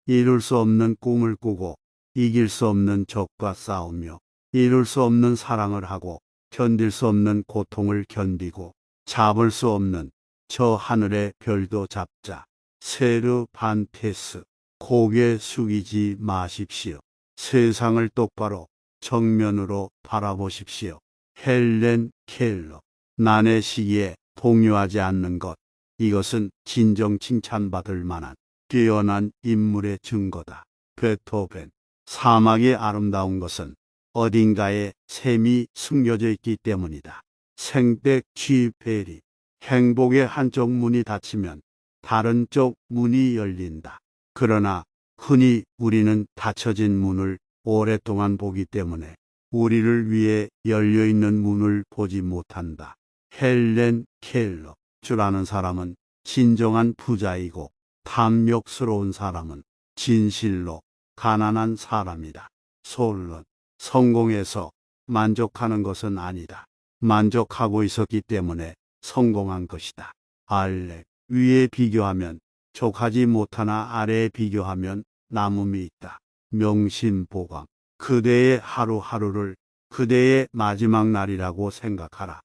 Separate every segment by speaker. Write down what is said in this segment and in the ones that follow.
Speaker 1: 이룰 수 없는 꿈을 꾸고 이길 수 없는 적과 싸우며 이룰 수 없는 사랑을 하고 견딜 수 없는 고통을 견디고 잡을 수 없는 저 하늘의 별도 잡자. 세르반테스. 고개 숙이지 마십시오. 세상을 똑바로 정면으로 바라보십시오. 헬렌 켈러. 난의 시기에 동요하지 않는 것. 이것은 진정 칭찬받을 만한 뛰어난 인물의 증거다. 베토벤. 사막이 아름다운 것은 어딘가에 샘이 숨겨져 있기 때문이다. 생텍 쥐페리. 행복의 한쪽 문이 닫히면 다른 쪽 문이 열린다. 그러나 흔히 우리는 닫혀진 문을 오랫동안 보기 때문에 우리를 위해 열려있는 문을 보지 못한다. 헬렌 켈러. 줄 아는 사람은 진정한 부자이고 탐욕스러운 사람은 진실로 가난한 사람이다. 솔론. 성공해서 만족하는 것은 아니다. 만족하고 있었기 때문에 성공한 것이다. 알렉. 위에 비교하면 족하지 못하나 아래에 비교하면 남음이 있다. 명심보감. 그대의 하루하루를 그대의 마지막 날이라고 생각하라.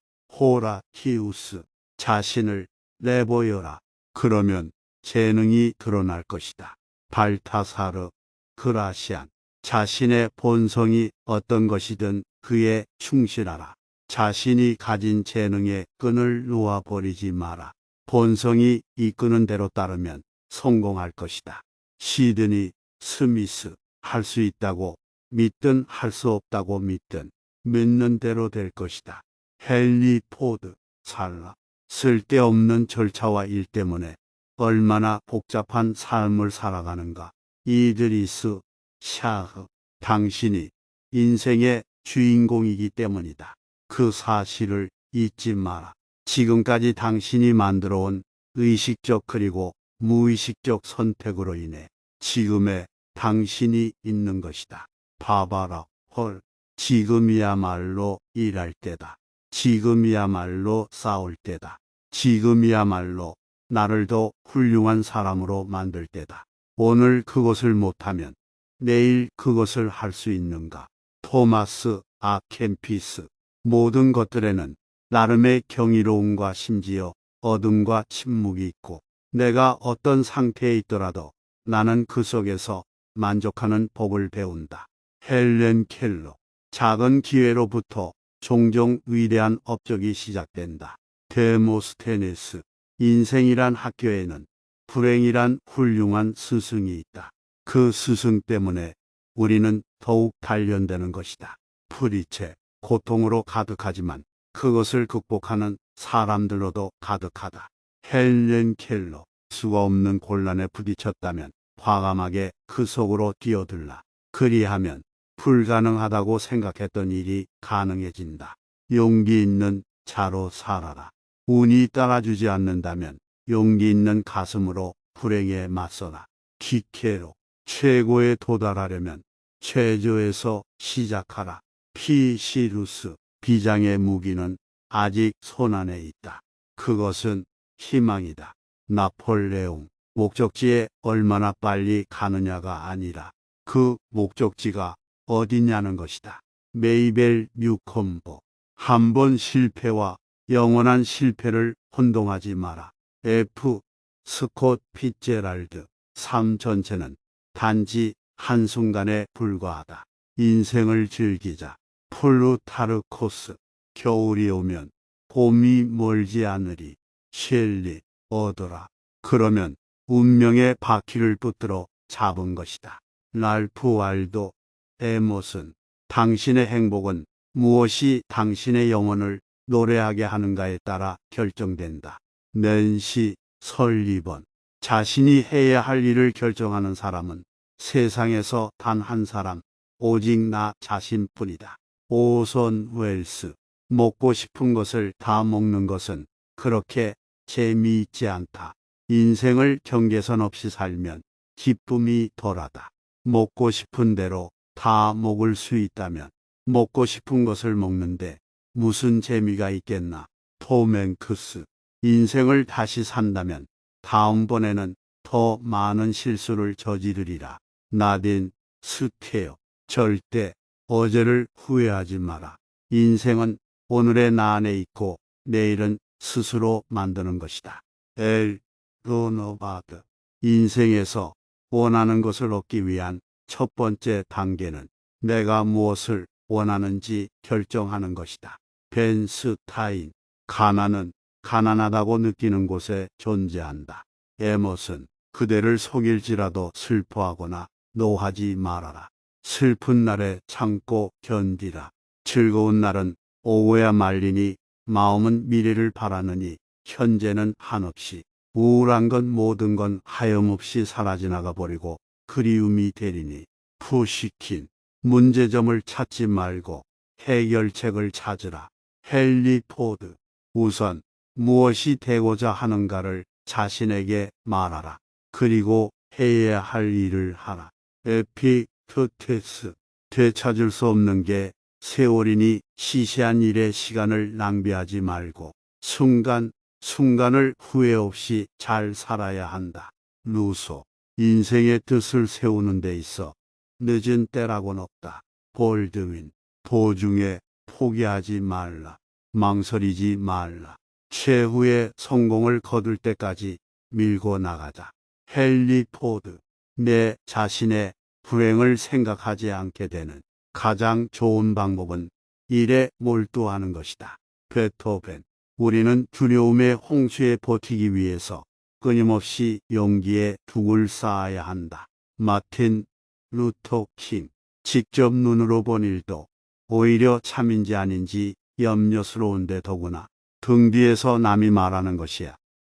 Speaker 1: 호라티우스. 자신을 내보여라. 그러면 재능이 드러날 것이다. 발타사르. 그라시안. 자신의 본성이 어떤 것이든 그에 충실하라. 자신이 가진 재능에 끈을 놓아버리지 마라. 본성이 이끄는 대로 따르면 성공할 것이다. 시드니 스미스. 할 수 있다고 믿든 할 수 없다고 믿든 믿는 대로 될 것이다. 헨리 포드. 살라. 쓸데없는 절차와 일 때문에 얼마나 복잡한 삶을 살아가는가. 이드리스 샤흐. 당신이 인생의 주인공이기 때문이다. 그 사실을 잊지 마라. 지금까지 당신이 만들어온 의식적 그리고 무의식적 선택으로 인해 지금의 당신이 있는 것이다. 바바라 홀. 지금이야말로 일할 때다. 지금이야말로 싸울 때다. 지금이야말로 나를 더 훌륭한 사람으로 만들 때다. 오늘 그것을 못하면 내일 그것을 할 수 있는가? 토마스 아켄피스. 모든 것들에는 나름의 경이로움과 심지어 어둠과 침묵이 있고 내가 어떤 상태에 있더라도 나는 그 속에서 만족하는 법을 배운다. 헬렌 켈러. 작은 기회로부터 종종 위대한 업적이 시작된다. 데모스테네스. 인생이란 학교에는 불행이란 훌륭한 스승이 있다. 그 스승 때문에 우리는 더욱 단련되는 것이다. 프리체. 고통으로 가득하지만 그것을 극복하는 사람들로도 가득하다. 헬렌 켈러. 수가 없는 곤란에 부딪혔다면 과감하게 그 속으로 뛰어들라. 그리하면 불가능하다고 생각했던 일이 가능해진다. 용기 있는 자로 살아라. 운이 따라주지 않는다면 용기 있는 가슴으로 불행에 맞서라. 기케로. 최고에 도달하려면 최저에서 시작하라. 피시루스. 비장의 무기는 아직 손안에 있다. 그것은 희망이다. 나폴레옹. 목적지에 얼마나 빨리 가느냐가 아니라 그 목적지가 어디냐는 것이다. 메이벨 뉴컴버. 한 번 실패와 영원한 실패를 혼동하지 마라. F. 스콧 피츠제랄드. 삶 전체는 단지 한순간에 불과하다. 인생을 즐기자. 플루타르코스. 겨울이 오면 봄이 멀지 않으리. 셸리. 얻어라. 그러면 운명의 바퀴를 붙들어 잡은 것이다. 랄프 왈도 에머슨. 당신의 행복은 무엇이 당신의 영혼을 노래하게 하는가에 따라 결정된다. 낸시 설리번. 자신이 해야 할 일을 결정하는 사람은 세상에서 단 한 사람, 오직 나 자신뿐이다. 오선 웰스. 먹고 싶은 것을 다 먹는 것은 그렇게 재미있지 않다. 인생을 경계선 없이 살면 기쁨이 덜하다. 먹고 싶은 대로 다 먹을 수 있다면 먹고 싶은 것을 먹는데 무슨 재미가 있겠나. 톰 행크스. 인생을 다시 산다면 다음번에는 더 많은 실수를 저지르리라. 나딘 스테어. 절대 어제를 후회하지 마라. 인생은 오늘의 나 안에 있고 내일은 스스로 만드는 것이다. 엘 로노바드. 인생에서 원하는 것을 얻기 위한 첫 번째 단계는 내가 무엇을 원하는지 결정하는 것이다. 벤 스타인. 가난은 가난하다고 느끼는 곳에 존재한다. 에머슨. 그대를 속일지라도 슬퍼하거나 노하지 말아라. 슬픈 날에 참고 견디라. 즐거운 날은 오고야 말리니 마음은 미래를 바라느니 현재는 한없이 우울한 건 모든 건 하염없이 사라지나가 버리고 그리움이 되리니 푸시킨. 문제점을 찾지 말고 해결책을 찾으라. 헨리 포드. 우선 무엇이 되고자 하는가를 자신에게 말하라. 그리고 해야 할 일을 하라. 에피크테스. 되찾을 수 없는 게 세월이니 시시한 일에 시간을 낭비하지 말고 순간을 후회 없이 잘 살아야 한다. 루소. 인생의 뜻을 세우는 데 있어 늦은 때라고는 없다. 볼드윈. 도중에 포기하지 말라. 망설이지 말라. 최후의 성공을 거둘 때까지 밀고 나가자. 헨리 포드. 내 자신의 불행을 생각하지 않게 되는 가장 좋은 방법은 일에 몰두하는 것이다. 베토벤. 우리는 두려움의 홍수에 버티기 위해서 끊임없이 용기에 둑을 쌓아야 한다. 마틴 루터 킹. 직접 눈으로 본 일도 오히려 참인지 아닌지 염려스러운데 더구나 등 뒤에서 남이 말하는 것이야.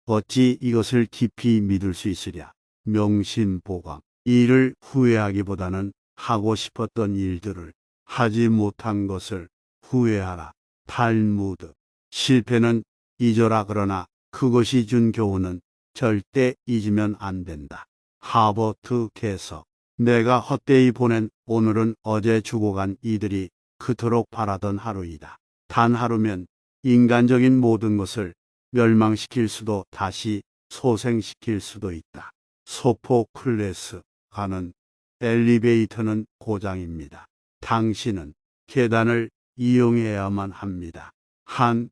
Speaker 1: 어찌 이것을 깊이 믿을 수 있으랴. 명심보감. 일을 후회하기보다는 하고 싶었던 일들을 하지 못한 것을 후회하라. 탈무드. 실패는 잊어라. 그러나 그것이 준 교훈은 절대 잊으면 안 된다. 하버트 개석. 내가 헛되이 보낸 오늘은 어제 죽어간 이들이 그토록 바라던 하루이다. 단 하루면 인간적인 모든 것을 멸망시킬 수도 다시 소생시킬 수도 있다. 소포클레스. 가는 엘리베이터는 고장입니다. 당신은 계단을 이용해야만 합니다. 한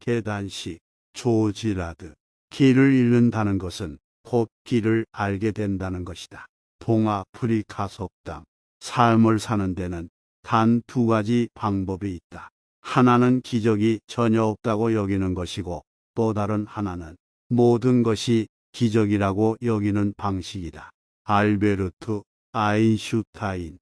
Speaker 1: 계단씩. 조지라드. 길을 잃는다는 것은 곧 길을 알게 된다는 것이다. 동아프리카 속담. 삶을 사는 데는 단 두 가지 방법이 있다. 하나는 기적이 전혀 없다고 여기는 것이고 또 다른 하나는 모든 것이 기적이라고 여기는 방식이다. 알베르트 아인슈타인.